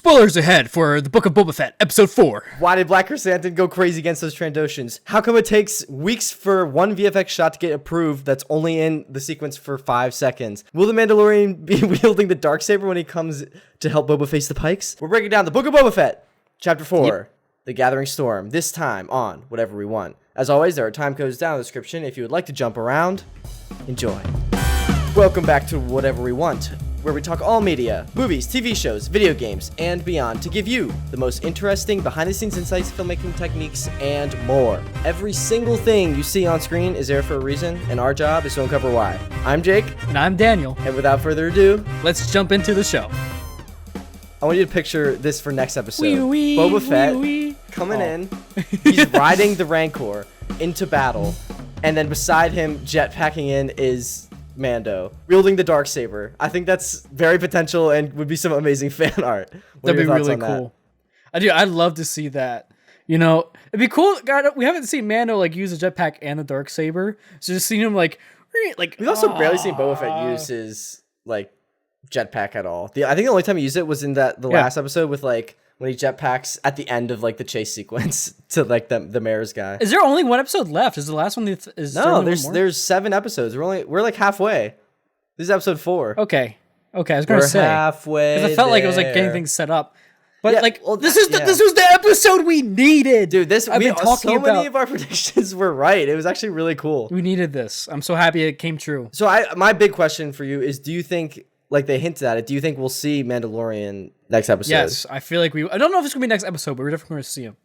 Spoilers ahead for the Book of Boba Fett, Episode 4. Why did Black Chrysanthemum go crazy against those Trandoshans? How come it takes weeks for one VFX shot to get approved that's only in the sequence for 5 seconds? Will the Mandalorian be wielding the Darksaber when he comes to help Boba face the Pikes? We're breaking down the Book of Boba Fett, Chapter 4, The Gathering Storm, this time on Whatever We Want. As always, there are time codes down in the description if you would like to jump around. Enjoy. Welcome back to Whatever We Want, where we talk all media, movies, TV shows, video games, and beyond to give you the most interesting behind-the-scenes insights, filmmaking techniques, and more. Every single thing you see on screen is there for a reason, and our job is to uncover why. I'm Jake. And I'm Daniel. And without further ado, let's jump into the show. I want you to picture this for next episode. Boba Fett coming in, he's riding the Rancor into battle, and then beside him, jetpacking in, is Mando, wielding the Darksaber. I think that's very potential and would be some amazing fan art. That'd be really cool. I'd love to see that. You know, it'd be cool. God, we haven't seen Mando like use a jetpack and a Darksaber, so just seeing him like. We've also barely seen Boba Fett use his like jetpack at all. I think the only time he used it was in the last episode with like when he jetpacks at the end of like the chase sequence to like the mayor's guy. Is there only one episode left? Is the last one? No, there's 7 episodes. We're like halfway. This is episode 4. Okay. I was gonna say halfway. Because I felt like it was like getting things set up. But this was the episode we needed, dude. Many of our predictions were right. It was actually really cool. We needed this. I'm so happy it came true. So my big question for you is: do you think, like they hinted at it, do you think we'll see Mandalorian next episode? Yes, I feel like I don't know if it's gonna be next episode, but we're definitely gonna see him.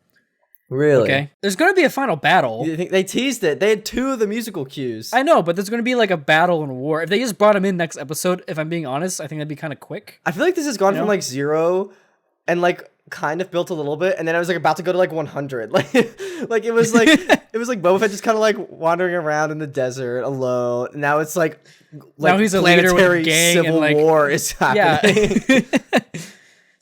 Really? Okay. There's gonna be a final battle. You think they teased it? They had 2 of the musical cues. I know, but there's gonna be like a battle and a war. If they just brought him in next episode, if I'm being honest, I think that'd be kind of quick. I feel like this has gone from like 0 and like kind of built a little bit, and then I was like about to go to like 100. Like it was like Boba Fett just kind of like wandering around in the desert alone. Now it's like now he's a leader with a gang civil and like war is happening. Yeah.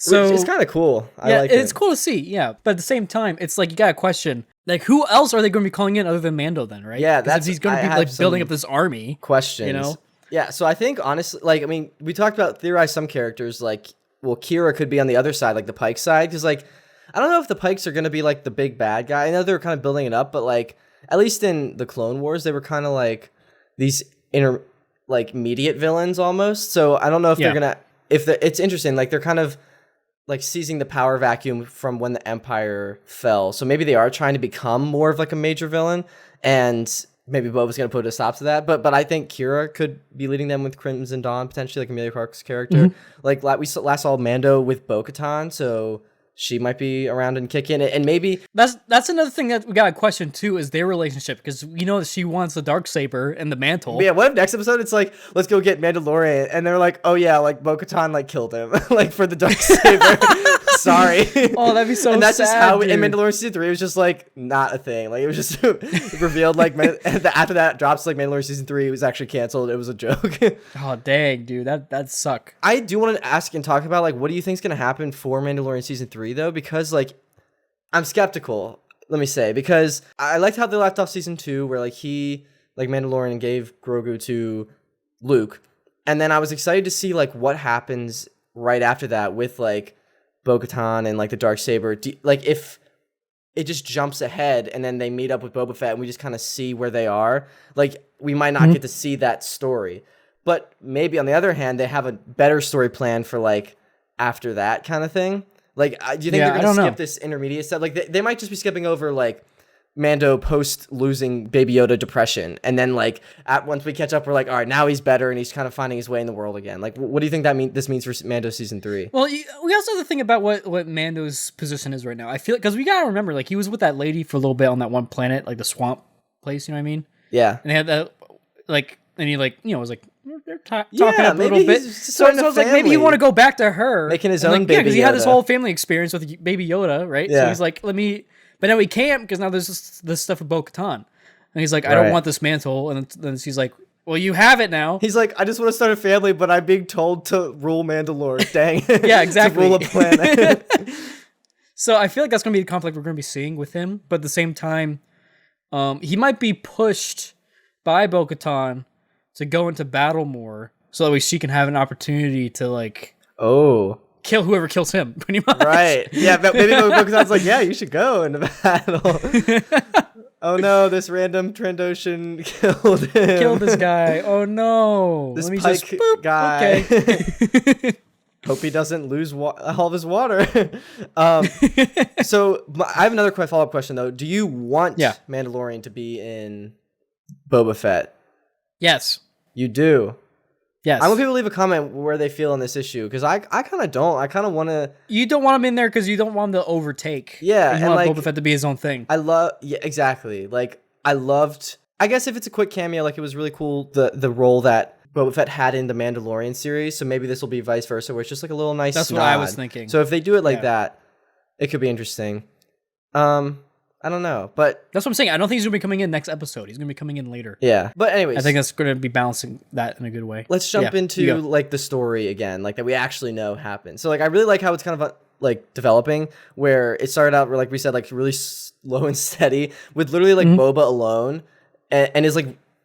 So which is kind of cool. I like it's cool to see. Yeah, but at the same time, it's like you got a question. Like, who else are they going to be calling in other than Mando then, right? Yeah, that's he's going to be like building up this army. Questions, you know? Yeah, so I think honestly, like, I mean, we talked about theorized some characters, like, well, Kira could be on the other side, like the Pike side, because like, I don't know if the Pikes are going to be like the big bad guy. I know they were kind of building it up, but like, at least in the Clone Wars, they were kind of like these immediate villains almost. So I don't know if they're gonna. It's interesting, like they're kind of like seizing the power vacuum from when the Empire fell. So maybe they are trying to become more of like a major villain, and maybe Boba's going to put a stop to that. But I think Kira could be leading them with Crimson Dawn, potentially, like Emilia Clarke's character. Like we last saw Mando with Bo-Katan, so she might be around and kicking it. And maybe that's another thing that we got to question too, is their relationship, because you know that she wants the Darksaber and the mantle. But yeah, what if next episode it's like, let's go get Mandalorian, and they're like, oh yeah, like Bo-Katan like killed him like for the Darksaber. Sorry. Oh, that'd be so sad. And that's just how in Mandalorian season 3 it was just like not a thing. Like it was just revealed like after that drops, like Mandalorian season 3 was actually canceled. It was a joke. Oh dang, dude, that'd suck. I do want to ask and talk about like what do you think is gonna happen for Mandalorian season 3 though, because like I'm skeptical. Let me say, because I liked how they left off season 2 where like Mandalorian gave Grogu to Luke, and then I was excited to see like what happens right after that with like Bo-Katan and like the Darksaber. Like if it just jumps ahead and then they meet up with Boba Fett and we just kind of see where they are, like we might not get to see that story. But maybe on the other hand, they have a better story plan for like after that kind of thing. Like, do you think they're going to skip this intermediate step? Like they might just be skipping over like Mando post losing Baby Yoda depression, and then like once we catch up, we're like, all right, now he's better and he's kind of finding his way in the world again. Like, what do you think this means for Mando season 3? Well, we also have to think about what Mando's position is right now. I feel because we gotta remember, like he was with that lady for a little bit on that one planet, like the swamp place. You know what I mean? Yeah. And they had that and he like was like they're talking up a little bit. So I was like, maybe you want to go back to her, making his own baby. Yeah, because he had this whole family experience with Baby Yoda, right? Yeah. So he's like, but now he can't because now there's this stuff with Bo-Katan. And he's like, I don't want this mantle. And then she's like, well, you have it now. He's like, I just want to start a family, but I'm being told to rule Mandalore. Dang. Yeah, exactly. To rule a planet. So I feel like that's going to be the conflict we're going to be seeing with him. But at the same time, he might be pushed by Bo-Katan to go into battle more so that way she can have an opportunity to like kill whoever kills him, pretty much. Right. Yeah, but maybe Bo-Katan's like, yeah, you should go into battle. Oh no, this random Trandoshan killed him. Killed this guy. Oh no. This Let me pike just boop. guy. Okay. Hope he doesn't lose all of his water. So I have another follow-up question though. Do you want Mandalorian to be in Boba Fett? Yes. You do? Yes. I want people to leave a comment where they feel on this issue, because I kind of don't. I kind of want to... You don't want him in there because you don't want him to overtake. Yeah. You want Boba Fett to be his own thing. Yeah, exactly. Like, I loved... I guess if it's a quick cameo, like, it was really cool, the role that Boba Fett had in the Mandalorian series, so maybe this will be vice versa, where it's just like a little nice That's nod. what I was thinking. So if they do it like that, it could be interesting. I don't know, but... That's what I'm saying. I don't think he's going to be coming in next episode. He's going to be coming in later. Yeah, but anyways... I think that's going to be balancing that in a good way. Let's jump into, like, the story again, like, that we actually know happened. So, like, I really like how it's kind of, like, developing, where it started out, like we said, like, really slow and steady, with literally, like, Boba alone, and is,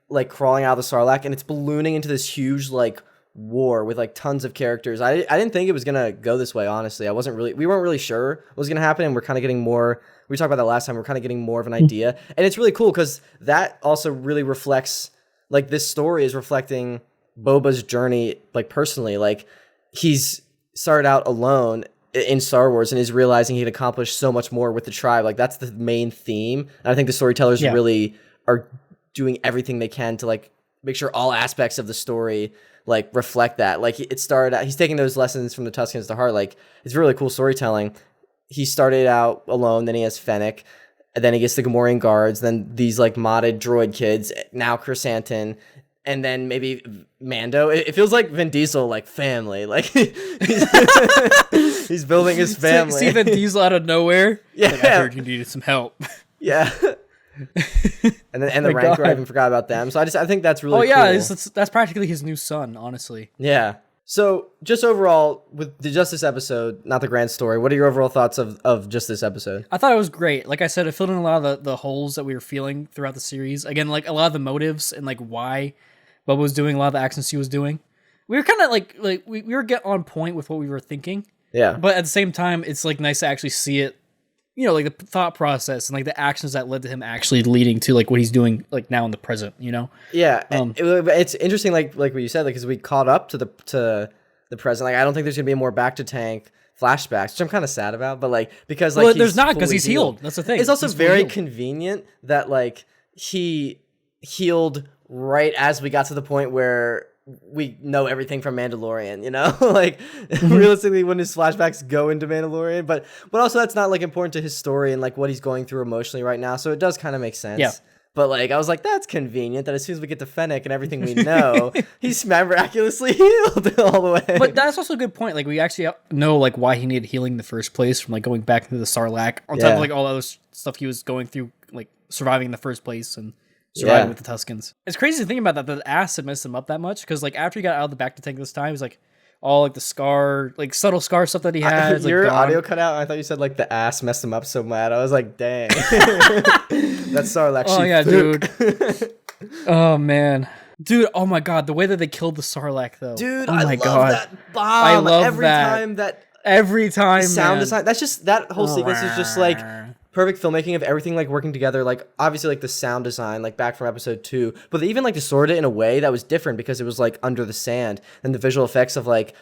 like, crawling out of the Sarlacc, and it's ballooning into this huge, like, war with, like, tons of characters. I didn't think it was going to go this way, honestly. We weren't really sure what was going to happen, and we're kind of getting more... We talked about that last time. We're kind of getting more of an idea. And it's really cool because that also really reflects, like, this story is reflecting Boba's journey, like, personally. Like, he's started out alone in Star Wars and is realizing he'd accomplished so much more with the tribe. Like, that's the main theme. And I think the storytellers really are doing everything they can to, like, make sure all aspects of the story, like, reflect that. Like, it started out, he's taking those lessons from the Tuskens to heart. Like, it's really cool storytelling. He started out alone, then he has Fennec, and then he gets the Gamorrean guards, then these, like, modded droid kids, now Chrysanthemum, and then maybe Mando. It feels like Vin Diesel, like, family. Like, he's building his family. See Vin Diesel out of nowhere? Yeah. Like, I heard you needed some help. Yeah. and the Rancor, I even forgot about them. So I think that's really cool. Oh, yeah, that's practically his new son, honestly. Yeah. So, just overall, with just this episode, not the grand story, what are your overall thoughts of just this episode? I thought it was great. Like I said, it filled in a lot of the holes that we were feeling throughout the series. Again, like, a lot of the motives and, like, why Bubba was doing a lot of the actions he was doing. We were kind of, like we were getting on point with what we were thinking. Yeah. But at the same time, it's, like, nice to actually see it, you know, like, the thought process and, like, the actions that led to him actually leading to, like, what he's doing, like, now in the present, you know? Yeah. It's interesting, like what you said, like, because we caught up to the present. Like, I don't think there's gonna be more back to tank flashbacks, which I'm kind of sad about, but, like, because, like, well, there's not, because he's healed. That's the thing. It's also very convenient that, like, he healed right as we got to the point where we know everything from Mandalorian, you know? Like, realistically, when his flashbacks go into Mandalorian, but also that's not, like, important to his story and, like, what he's going through emotionally right now, so it does kind of make sense. Yeah. But, like, I was like, that's convenient that as soon as we get to Fennec and everything we know, he's miraculously healed all the way. But that's also a good point. Like, we actually know, like, why he needed healing in the first place, from, like, going back into the Sarlacc, on top of, like, all the other stuff he was going through, like, surviving in the first place and surviving with the Tuskens. It's crazy to think about that the acid messed him up that much, because, like, after he got out of the back to tank this time, he was like, all, like, the scar, like, subtle scar stuff that he had. Your like, audio cut out. I thought you said, like, the ass messed him up so mad. I was like, dang. That's Sarlacc. Oh, yeah, dude. Oh, man. Dude, oh my god, the way that they killed the Sarlacc, though. Dude, oh my I love god. that bomb. I love every that. time that Every time, sound man. design. That's just, that whole sequence is just, like, perfect filmmaking of everything, like, working together. Like, obviously, like, the sound design, like, back from episode 2, but they even, like, distorted it in a way that was different because it was, like, under the sand, and the visual effects of, like,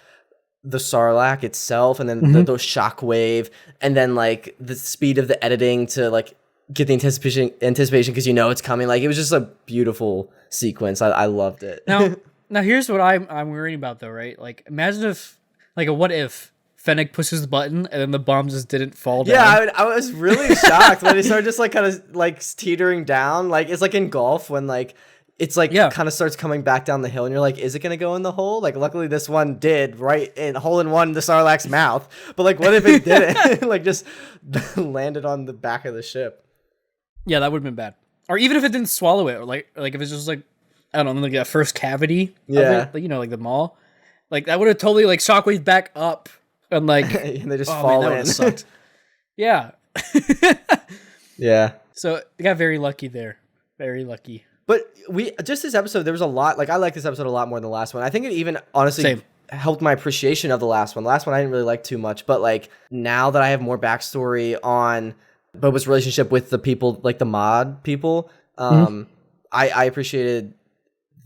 the Sarlacc itself, and then the shockwave, and then, like, the speed of the editing to, like, get the anticipation because you know it's coming. Like, it was just a beautiful sequence. I loved it. Now here's what I'm worrying about, though, right? Like, imagine if, like, a what if Fennec pushes the button and then the bomb just didn't fall down. Yeah, I was really shocked when it started just, like, kind of, like, teetering down. Like, it's like in golf when, like, it's, like, kind of starts coming back down the hill, and you're like, is it going to go in the hole? Like, luckily this one did, right in hole in one, the Sarlacc's mouth. But, like, what if it didn't? Like, just landed on the back of the ship. Yeah, that would have been bad. Or even if it didn't swallow it, or, like if it's just, like, I don't know, like that first cavity of it, like, you know, like the maw. Like, that would have totally, like, shockwave back up, and, like... and they just fall man, in. Sucked. Yeah. Yeah. So, they got very lucky there. Very lucky. But just this episode, there was a lot, like, I like this episode a lot more than the last one. I think it even honestly helped my appreciation of the last one. The last one I didn't really like too much, but like now that I have more backstory on Boba's relationship with the people, like the mod people, I appreciated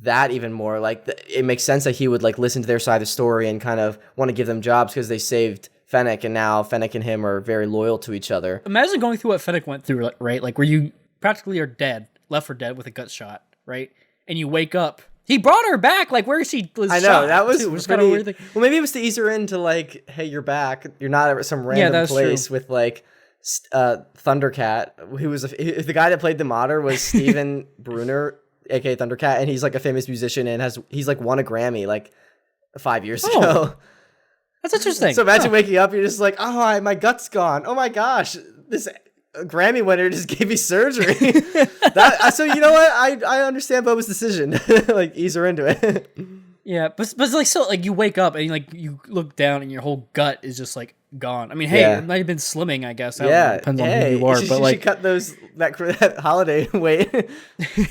that even more. Like it makes sense that he would like listen to their side of the story and kind of want to give them jobs because they saved Fennec, and now Fennec and him are very loyal to each other. Imagine going through what Fennec went through, right? Like where you practically are dead, left for dead with a gut shot, right? And you wake up. He brought her back. Like where she was. I know shot, that was kind of weird thing. Well, maybe it was to ease her into like, hey, you're back. You're not at some random place with like Thundercat, who was the guy that played the modder was Steven Bruner, aka Thundercat, and he's like a famous musician and he's like won a Grammy like 5 years ago. That's interesting. So imagine waking up, you're just like, oh, my gut's gone. Oh my gosh, this Grammy winner just gave me surgery. So you know what? I understand Boba's decision. Like ease her into it. Yeah, but like so like you wake up and like you look down and your whole gut is just like gone. I mean, hey, it might have been slimming, I guess. It depends on who you are. But like, cut that holiday weight.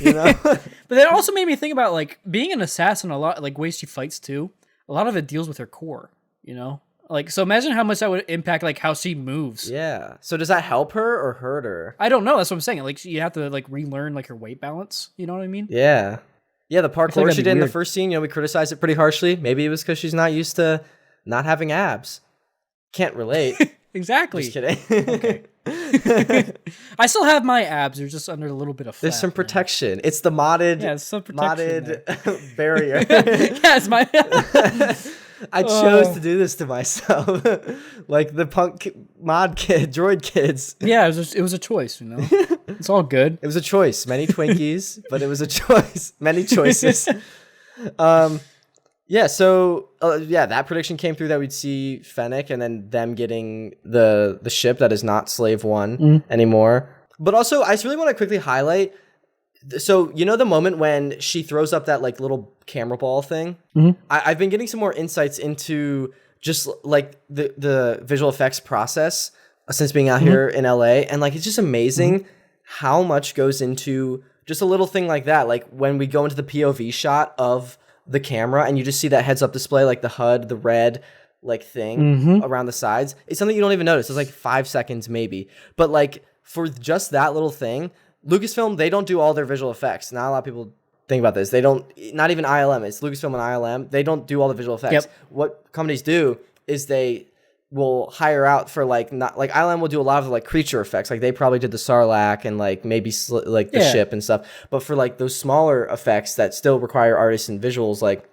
You know. But that also made me think about like being an assassin. A lot like ways she fights too. A lot of it deals with her core. You know, like so. Imagine how much that would impact like how she moves. Yeah. So does that help her or hurt her? I don't know. That's what I'm saying. Like you have to like relearn like her weight balance. You know what I mean? Yeah. Yeah, the parkour she did in the weird. first scene, we criticized it pretty harshly. Maybe it was because she's not used to not having abs. Can't relate. Exactly. Just kidding. Okay. I still have my abs. They're just under a little bit of fat. There's some protection. It's the modded, some protection modded barrier. Yes, my. I chose to do this to myself, like the punk mod kid, droid kids. Yeah, it was a choice. You know, it's all good. It was a choice. Many Twinkies, but it was a choice. Many choices. Yeah. So that prediction came through that we'd see Fennec and then them getting the ship that is not Slave One anymore. But also, I just really want to quickly highlight. So, you know the moment when she throws up that like little camera ball thing? I've been getting some more insights into just like the visual effects process since being out here in LA. And like, it's just amazing how much goes into just a little thing like that. Like when we go into the POV shot of the camera and you just see that heads up display, like the HUD, the red like thing around the sides. It's something you don't even notice. It's like 5 seconds maybe. But like for just that little thing, Lucasfilm, they don't do all their visual effects. Not a lot of people think about this. They don't, not even ILM. It's Lucasfilm and ILM. They don't do all the visual effects. Yep. What companies do is they will hire out for like, not like ILM will do a lot of the like creature effects. Like they probably did the Sarlacc and like maybe like the ship and stuff. But for like those smaller effects that still require artists and visuals, like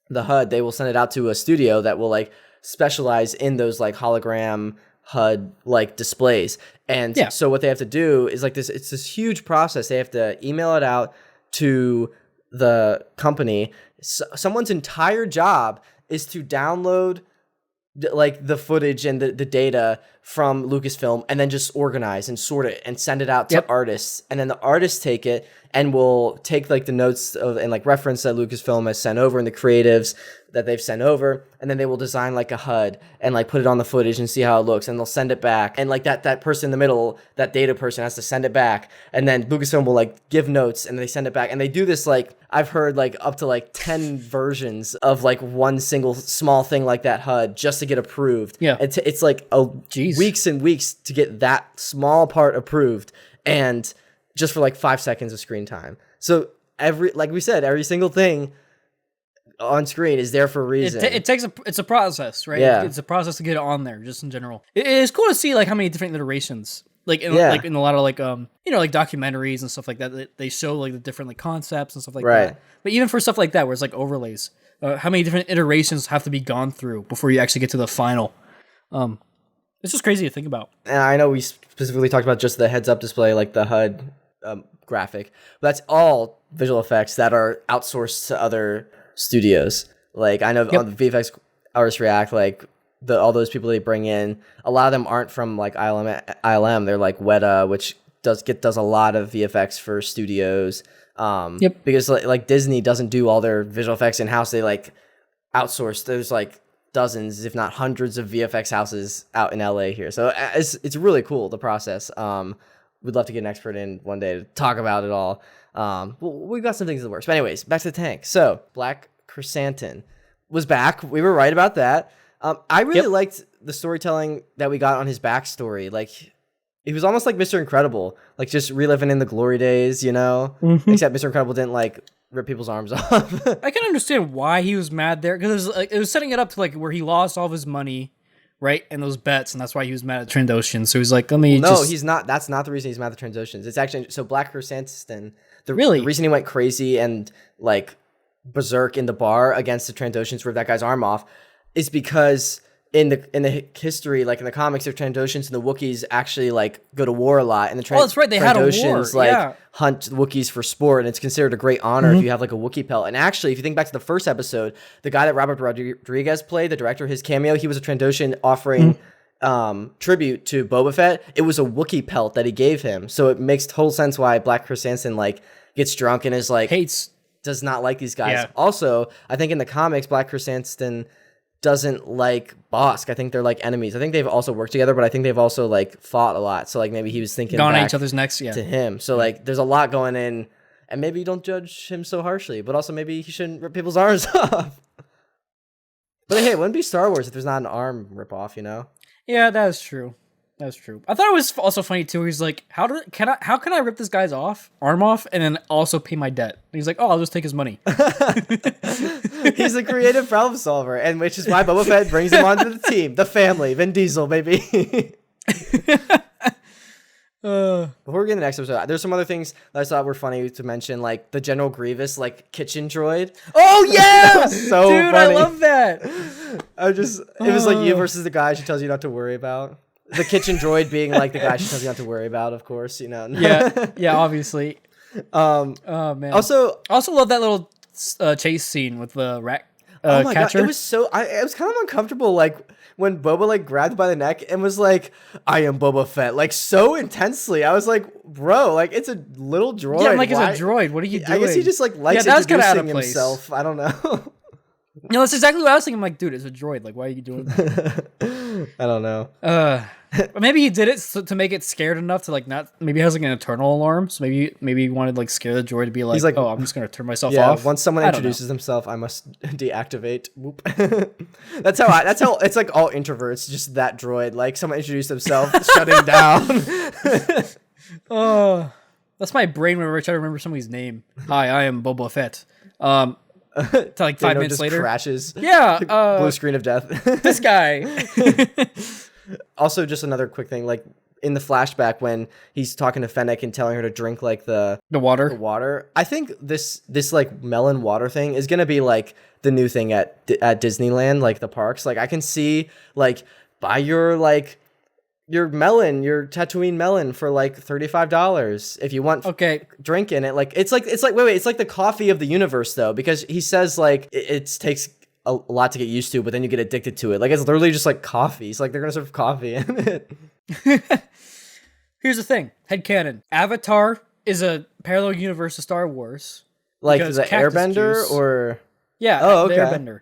the HUD, they will send it out to a studio that will like specialize in those like hologram HUD like displays. And so what they have to do is like it's this huge process. They have to email it out to the company. Someone's entire job is to download like the footage and the data from Lucasfilm and then just organize and sort it and send it out to artists. And then the artists take it and will take like the notes of and like reference that Lucasfilm has sent over and the creatives that they've sent over, and then they will design like a HUD and like put it on the footage and see how it looks, and they'll send it back. And like that person in the middle, that data person has to send it back, and then Lucasfilm will like give notes and they send it back. And they do this like I've heard like up to like 10 versions of like one single small thing like that HUD just to get approved. Yeah, it's like weeks and weeks to get that small part approved, and just for like 5 seconds of screen time. So like we said, every single thing on screen is there for a reason. It's a process, right? Yeah. It's a process to get it on there, just in general. It's cool to see like how many different iterations, like in a lot of like like documentaries and stuff like that. They show like the different like concepts and stuff like that. But even for stuff like that, where it's like overlays, how many different iterations have to be gone through before you actually get to the final? It's just crazy to think about. And I know we specifically talked about just the heads-up display, like the HUD graphic. But that's all visual effects that are outsourced to other studios. Like I know on the VFX Artists React, like all those people they bring in, a lot of them aren't from like ILM. They're like Weta, which does a lot of VFX for studios. Because like Disney doesn't do all their visual effects in house. They like outsource. There's like dozens, if not hundreds, of VFX houses out in LA here. So it's really cool, the process. We'd love to get an expert in one day to talk about it all. We've got some things in the works. But anyways, back to the tank. So Black Chrysanthemum. was back. We were right about that. I really liked the storytelling that we got on his backstory. Like, he was almost like Mr. Incredible, like just reliving in the glory days, you know? Except Mr. Incredible didn't like rip people's arms off. I can understand why he was mad there, because it was setting it up to like where he lost all of his money, right, and those bets, and that's why he was mad at Trandoshan. So he's like, let me. No, he's not. That's not the reason he's mad at Transoceans. It's actually so Black Chrysanthemum. The reason he went crazy and like berserk in the bar against the Trandoshans, ripped that guy's arm off, is because in the history, like in the comics, the Trandoshans and the Wookiees actually like go to war a lot, and the that's right, they had a war. Like hunt the Wookiees for sport, and it's considered a great honor if you have like a Wookiee pelt. And actually, if you think back to the first episode, the guy that Robert Rodriguez played, the director, his cameo, he was a Trandoshan offering tribute to Boba Fett. It was a Wookiee pelt that he gave him, so it makes total sense why Black Chrysanthemum like gets drunk and is like does not like these guys. Also, I think in the comics, Black Chrysanthemum doesn't like Bosk. I think they're like enemies. I think they've also worked together, but I think they've also like fought a lot. So like maybe he was thinking gone at each other's necks, to him. So like there's a lot going in, and maybe you don't judge him so harshly, but also maybe he shouldn't rip people's arms off. But hey, it wouldn't be Star Wars if there's not an arm rip off, you know? Yeah, that is true. That's true. I thought it was also funny too. He's like, how can I rip this guy's arm off, and then also pay my debt? And he's like, oh, I'll just take his money. He's a creative problem solver, and which is why Boba Fett brings him onto the team, the family, Vin Diesel, baby. Before we get to the next episode, there's some other things that I thought were funny to mention, like the General Grievous like kitchen droid. Oh yeah, so dude, funny. I love that. It was like you versus the guy she tells you not to worry about. The kitchen droid being like the guy she tells you not to worry about, of course, you know. yeah, obviously. Oh man. Also love that little chase scene with the rat oh my catcher. God, it was kind of uncomfortable, like when Boba like grabbed by the neck and was like, "I am Boba Fett," like so intensely. I was like, "Bro, like it's a little droid." Yeah, I'm like, it's a droid. What are you doing? I guess he just like likes introducing himself. I don't know. No, that's exactly what I was thinking. I'm like, dude, it's a droid. Like, why are you doing that? I don't know. Maybe he did it to make it scared enough to like not. Maybe it has like an internal alarm. So maybe he wanted like scare the droid to be like, he's like, oh, I'm just gonna turn myself off. Once someone introduces himself, I must deactivate. Whoop. That's how it's like all introverts. Just that droid. Like someone introduced himself, shutting down. Oh, that's my brain whenever I try to remember somebody's name. Hi, I am Boba Fett. To like 5 minutes later crashes. Yeah, blue screen of death. This guy. Also, just another quick thing, like in the flashback when he's talking to Fennec and telling her to drink like the water. I think this like melon water thing is gonna be like the new thing at Disneyland, like the parks. Like I can see like buy your Tatooine melon for like $35 if you want drink in it. Like it's like wait, it's like the coffee of the universe though, because he says like it takes a lot to get used to, but then you get addicted to it. Like it's literally just like coffee. It's like they're gonna serve coffee in it. Here's the thing, headcanon. Avatar is a parallel universe to Star Wars. Like the Airbender or yeah, oh okay. The Airbender.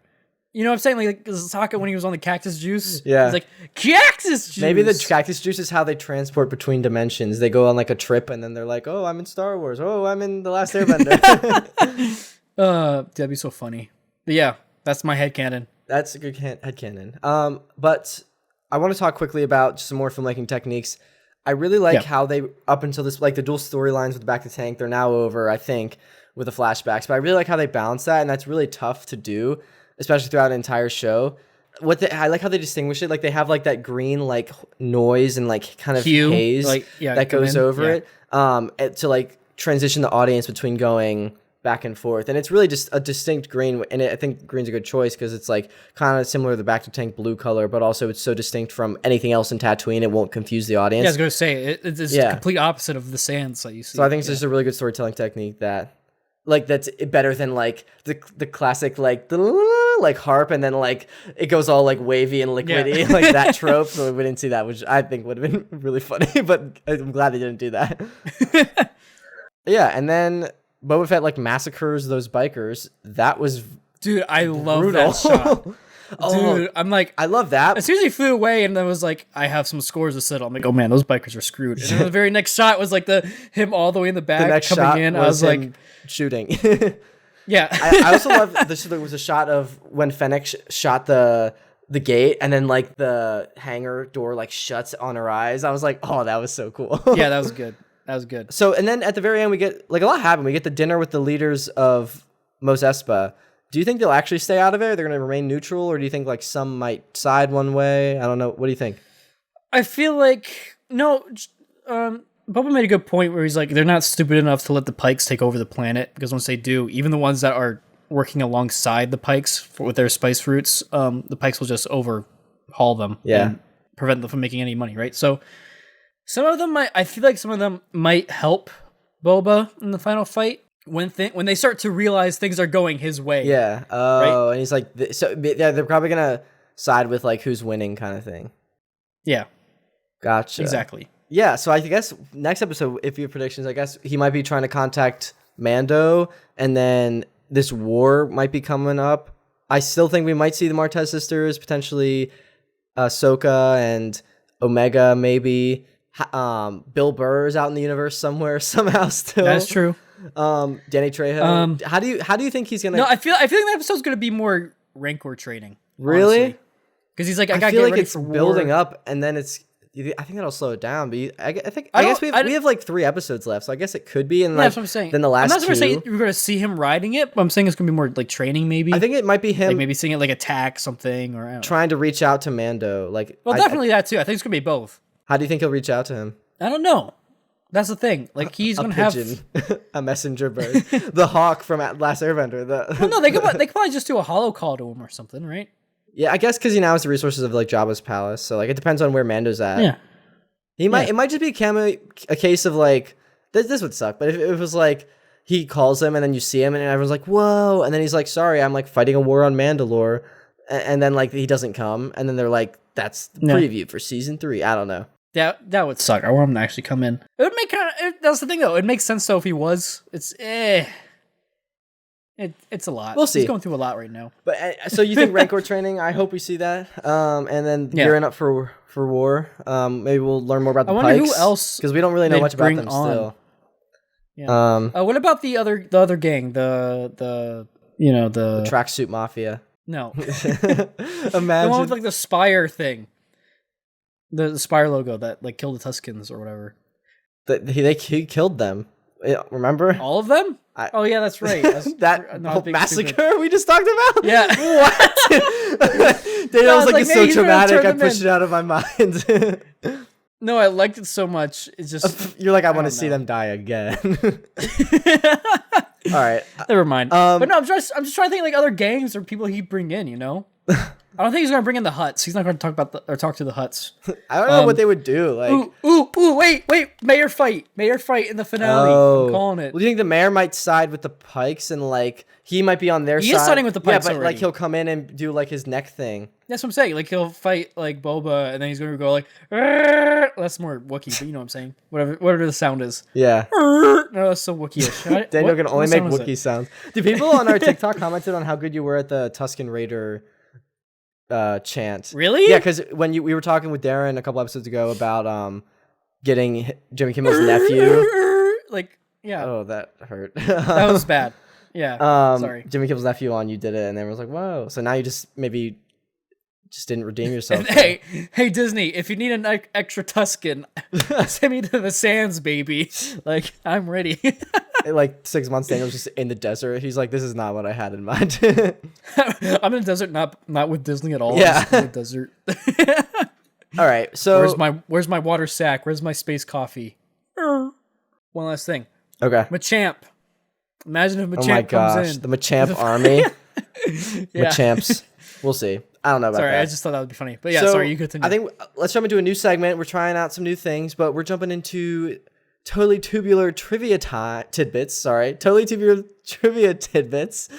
You know what I'm saying? Like Sokka when he was on the cactus juice. Yeah. He's like, cactus juice! Maybe the cactus juice is how they transport between dimensions. They go on like a trip and then they're like, oh, I'm in Star Wars. Oh, I'm in The Last Airbender. That'd be so funny. But yeah, that's my headcanon. That's a good headcanon. But I want to talk quickly about some more filmmaking techniques. I really like how they, up until this, like the dual storylines with Back to Tank, they're now over, I think, with the flashbacks. But I really like how they balance that, and that's really tough to do, especially throughout an entire show. I like how they distinguish it. Like they have like that green like noise and like kind of haze that goes over it to like transition the audience between going back and forth. And it's really just a distinct green. And I think green's a good choice because it's like kind of similar to the Back to Tank blue color, but also it's so distinct from anything else in Tatooine. It won't confuse the audience. Yeah, I was going to say, it's the complete opposite of the sands that you see. So I think it's just a really good storytelling technique that's better than like the classic like harp and then like it goes all like wavy and liquidy like that trope. So we didn't see that, which I think would have been really funny, but I'm glad they didn't do that. Yeah, and then Boba Fett like massacres those bikers. That was I love that shot. Dude, I'm like, I love that. As soon as he flew away and then was like, I have some scores to settle. I'm like, oh man, those bikers are screwed. And then the very next shot was like him all the way in the back coming in. I was like, shooting. Yeah. I also love there was a shot of when Fennec shot the gate, and then like the hangar door like shuts on her eyes. I was like, oh, that was so cool. Yeah, that was good. That was good. So, and then at the very end, we get like a lot happened. We get the dinner with the leaders of Mos Espa. Do you think they'll actually stay out of it? They're going to remain neutral, or do you think like some might side one way? I don't know. What do you think? I feel like no. Boba made a good point where he's like, they're not stupid enough to let the Pikes take over the planet, because once they do, even the ones that are working alongside the Pikes with their spice fruits, the Pikes will just overhaul them and prevent them from making any money, right? So some of them I feel like some of them might help Boba in the final fight when they start to realize things are going his way. Yeah. Oh, right? And he's like, so yeah, they're probably gonna side with like who's winning kind of thing. Yeah. Gotcha. Exactly. Yeah. So I guess next episode, if you have predictions, I guess he might be trying to contact Mando, and then this war might be coming up. I still think we might see the Martez sisters, potentially Ahsoka and Omega, maybe. Bill Burr is out in the universe somewhere somehow still. That's true. Danny Trejo. How do you think he's gonna? No, I feel like that episode's gonna be more Rancor training. Really? Because he's like, I feel like ready it's for building war. up, and then it's. I think that'll slow it down. But I guess we have like 3 episodes left, so I guess it could be. And that's what I'm saying. Then the last. I'm not saying we're gonna see him riding it, but I'm saying it's gonna be more like training. Maybe. I think it might be him. Like maybe seeing it like attack something or trying to reach out to Mando. Like, well, definitely that too. I think it's gonna be both. How do you think he'll reach out to him? I don't know. That's the thing. Like he's gonna pigeon. Have a messenger bird, the hawk from Last Airbender. Well, no, they could probably just do a holo call to him or something, right? Yeah, I guess because he now has the resources of like Jabba's palace, so like it depends on where Mando's at. Yeah, it might just be a case of like this would suck, but if it was like he calls him and then you see him and everyone's like whoa, and then he's like sorry, I'm like fighting a war on Mandalore, and then like he doesnh come, and then they're like that's the preview for season 3. I don't know. That would suck. I want him to actually come in. It would make that's the thing though. It makes sense though if he was. It's It's a lot. We'll see. He's going through a lot right now. But so you think Rancor training? I hope we see that. And then gearing up for war. Maybe we'll learn more about the Pikes. I wonder who else, because we don't really know much about them still. Yeah. What about the other gang? The tracksuit mafia. No. Imagine the one with like the Spire thing. The Spire logo that like killed the Tuskens or whatever. He killed them. Remember? All of them? Oh yeah, that's right. That whole massacre we just talked about? Yeah. What? Daniel's like, it's so traumatic, I pushed it out of my mind. No, I liked it so much. It's just you're like, I want to see them die again. All right. Never mind. But no, I'm just trying to think like other gangs or people he'd bring in, you know? I don't think he's gonna bring in the Hutts. He's not gonna talk to the Hutts. I don't know what they would do. Like, wait! Mayor fight in the finale. Oh. I'm calling it. Well, do you think the mayor might side with the Pikes and like he might be on their side? He is siding with the Pikes, but already. like he'll come in and do like his neck thing. That's what I'm saying. Like he'll fight like Boba, and then he's gonna go like, "Arr!" That's more Wookiee, but you know what I'm saying. Whatever the sound is. Yeah. No, that's so Wookiee-ish. Daniel can only make Wookiee sounds. Do people on our TikTok commented on how good you were at the Tusken Raider chant? Really? Yeah, because when we were talking with Darren a couple episodes ago about getting Jimmy Kimmel's nephew. Like, yeah. Oh, that hurt. That was bad. Yeah. Sorry. Jimmy Kimmel's nephew on, you did it, and everyone was like, "Whoa!" So now you just didn't redeem yourself. Hey, Disney! If you need an extra Tusken, send me to the sands, baby. Like, I'm ready. Like 6 months, Daniel's just in the desert. He's like, "This is not what I had in mind." I'm in the desert, not with Disney at all. Yeah, I'm in the desert. All right, so where's my water sack? Where's my space coffee? One last thing. Okay, Machamp. Imagine if Machamp comes in. The Machamp army. Yeah. Machamps. We'll see. I don't know about that. Sorry, I just thought that would be funny. But yeah, sorry, you continue. I think let's jump into a new segment. We're trying out some new things, but we're jumping into totally tubular trivia tidbits. Sorry, totally tubular trivia tidbits.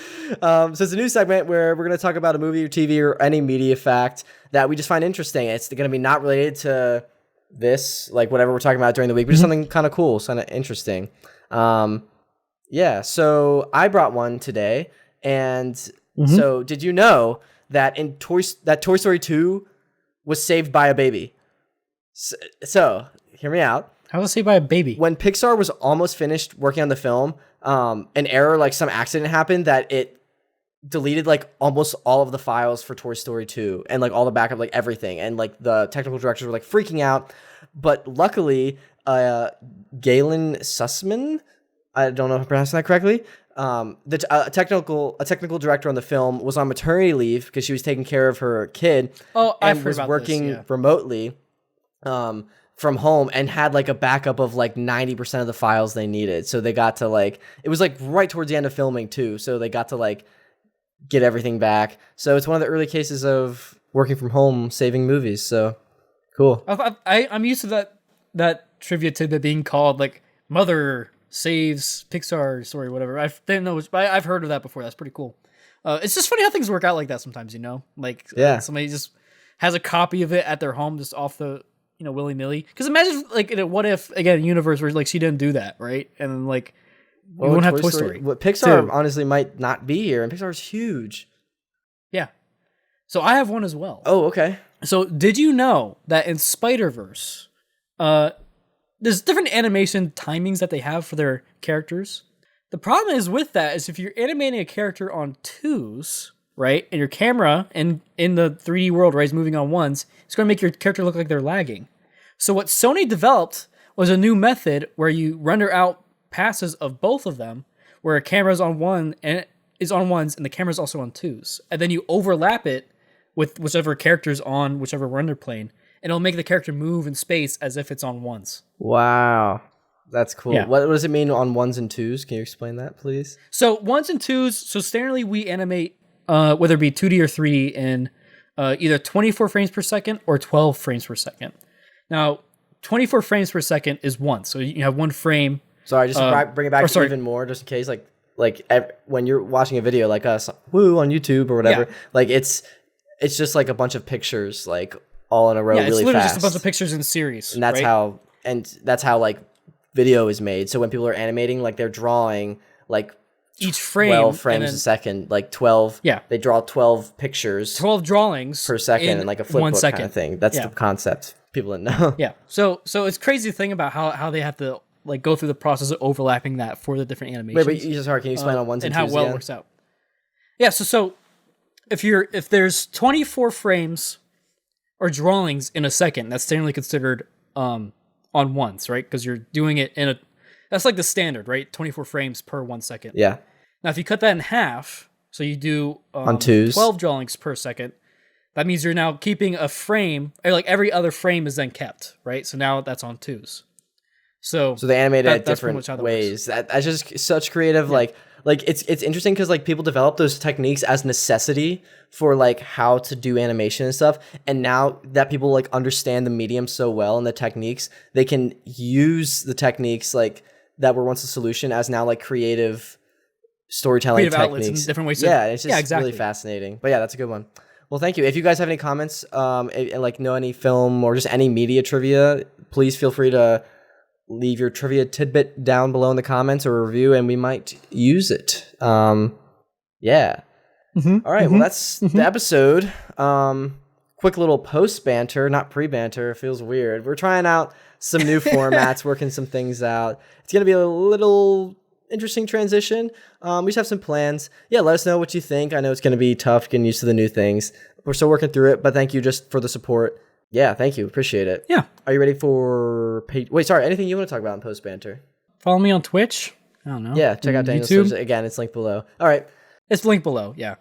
So it's a new segment where we're going to talk about a movie or TV or any media fact that we just find interesting. It's going to be not related to this, like whatever we're talking about during the week, but just something kind of cool, kind of interesting. Yeah, so I brought one today, and so did you know that Toy Story 2 was saved by a baby? So hear me out. How was it saved by a baby? When Pixar was almost finished working on the film, an error, like some accident happened that it deleted like almost all of the files for Toy Story 2 and like all the backup, like everything. And like the technical directors were like freaking out. But luckily, Galen Sussman, I don't know if I'm pronouncing that correctly. A technical director on the film was on maternity leave because she was taking care of her kid. And was working remotely from home and had like a backup of like 90% of the files they needed. So they got to like, it was like right towards the end of filming too. So they got to like get everything back. So it's one of the early cases of working from home, saving movies. So cool. I'm used to that trivia tidbit being called like Mother Saves Pixar Story, whatever. I didn't know, but I've heard of that before. That's pretty cool. It's just funny how things work out like that sometimes, you know? Like somebody just has a copy of it at their home just off the, willy nilly. Because imagine like in a what if again universe where like she didn't do that, right? And then like we won't have Toy Story. What Pixar honestly might not be here, and Pixar's huge. Yeah. So I have one as well. Oh, okay. So did you know that in Spider-Verse, there's different animation timings that they have for their characters? The problem is with that is if you're animating a character on twos, right, and your camera in the 3D world, right, is moving on ones, it's going to make your character look like they're lagging. So what Sony developed was a new method where you render out passes of both of them, where a camera's on one and is on ones and the camera's also on twos, and then you overlap it with whichever character's on whichever render plane, and it'll make the character move in space as if it's on ones. Wow. That's cool. Yeah. What does it mean on ones and twos? Can you explain that, please? So ones and twos, so standardly we animate, whether it be 2D or 3D, in either 24 frames per second or 12 frames per second. Now, 24 frames per second is one. So you have one frame. Sorry, just bring it back even more, just in case. When you're watching a video like us, on YouTube or whatever, like it's just like a bunch of pictures, like all in a row, really fast. Yeah, it's literally just a bunch of pictures in series. And that's how like video is made. So when people are animating, like they're drawing like each frame 12 frames a second, like 12. Yeah, they draw 12 pictures, 12 drawings per second, and like a flip book kind of thing. That's the concept. People didn't know. Yeah. So it's crazy thing about how they have to like go through the process of overlapping that for the different animations. Wait, can you explain on ones and twos and how well it works out? Yeah. So if there's 24 frames or drawings in a second, that's generally considered on ones, right? Because you're doing it that's like the standard, right? 24 frames per 1 second. Yeah. Now, if you cut that in half, so you do on twos, 12 drawings per second, that means you're now keeping a frame, or like every other frame is then kept, right? So now that's on twos. So they animate it different ways. That's just such creative, like it's interesting because like people develop those techniques as necessity for like how to do animation and stuff. And now that people like understand the medium so well and the techniques, they can use the techniques like that were once a solution as now like creative storytelling techniques in different ways. It's just really fascinating. But yeah, that's a good one. Well, thank you. If you guys have any comments, and like know any film or just any media trivia, please feel free to leave your trivia tidbit down below in the comments or a review, and we might use it. Yeah. Mm-hmm, all right. Well, that's the episode. Quick little post banter, not pre banter. Feels weird. We're trying out some new formats, working some things out. It's gonna be a little interesting transition. We just have some plans. Yeah, let us know what you think. I know it's gonna be tough getting used to the new things. We're still working through it, but thank you just for the support. Yeah, thank you. Appreciate it. Yeah. Are you ready for... anything you want to talk about in post banter? Follow me on Twitch. I don't know. Yeah, check out Daniel's Twitch. Again, it's linked below. All right. It's linked below, yeah.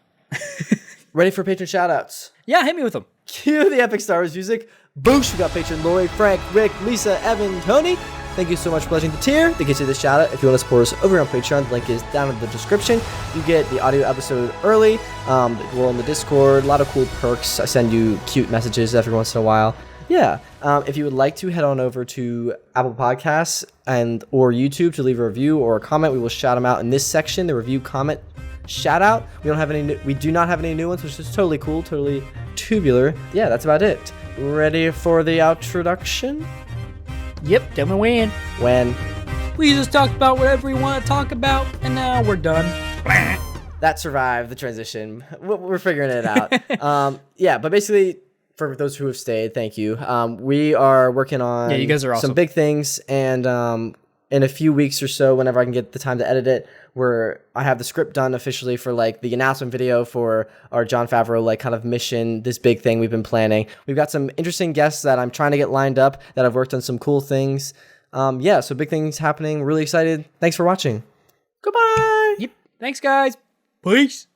Ready for patron shout-outs? Yeah, hit me with them. Cue the epic Star Wars music. Boosh, we got patron Lloyd, Frank, Rick, Lisa, Evan, Tony. Thank you so much for pledging the tier. That gets you the shout-out. If you want to support us over on Patreon, the link is down in the description. You get the audio episode early. We're on the Discord. A lot of cool perks. I send you cute messages every once in a while. Yeah. If you would like to, head on over to Apple Podcasts or YouTube to leave a review or a comment. We will shout them out in this section, the review comment shout out. We do not have any new ones, which is totally cool, totally tubular. Yeah, that's about it. Ready for the introduction? Yep, tell me when. When? We just talked about whatever we want to talk about, and now we're done. That survived the transition. We're figuring it out. Yeah, but basically, for those who have stayed, thank you. We are working on you guys are awesome. Some big things, and in a few weeks or so, whenever I can get the time to edit it, where I have the script done officially for like the announcement video for our Jon Favreau like kind of mission, this big thing we've been planning. We've got some interesting guests that I'm trying to get lined up that have worked on some cool things. So big things happening. Really excited. Thanks for watching. Goodbye. Yep. Thanks, guys. Peace.